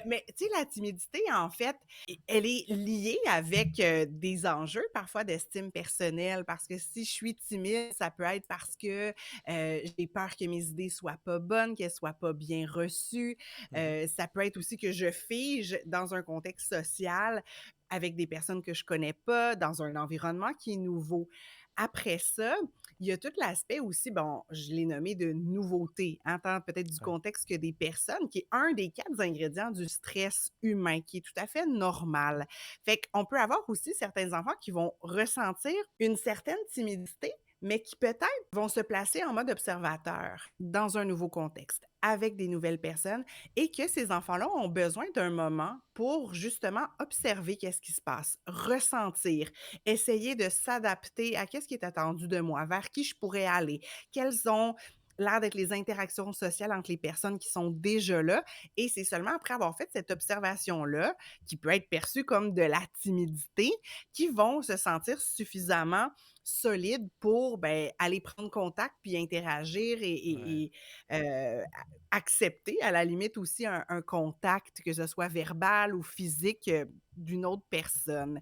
Mais tu sais, la timidité, en fait, elle est liée avec, des enjeux parfois d'estime personnelle parce que si je suis timide, ça peut être parce que, j'ai peur que mes idées soient pas bonnes, qu'elles soient pas bien reçues. Mmh mh. Ça peut être aussi que je fige dans un contexte social avec des personnes que je connais pas, dans un environnement qui est nouveau. Après ça, il y a tout l'aspect aussi, bon, je l'ai nommé de nouveauté, hein, tant peut-être du Ouais, contexte que des personnes, qui est un des 4 ingrédients du stress humain, qui est tout à fait normal. Fait qu'on peut avoir aussi certains enfants qui vont ressentir une certaine timidité, mais qui peut-être vont se placer en mode observateur dans un nouveau contexte, avec des nouvelles personnes et que ces enfants-là ont besoin d'un moment pour justement observer qu'est-ce qui se passe, ressentir, essayer de s'adapter à qu'est-ce qui est attendu de moi, vers qui je pourrais aller, quelles ont l'air d'être les interactions sociales entre les personnes qui sont déjà là. Et c'est seulement après avoir fait cette observation-là, qui peut être perçue comme de la timidité, qu'ils vont se sentir suffisamment solides pour ben, aller prendre contact puis interagir ouais. accepter à la limite aussi un contact, que ce soit verbal ou physique, d'une autre personne.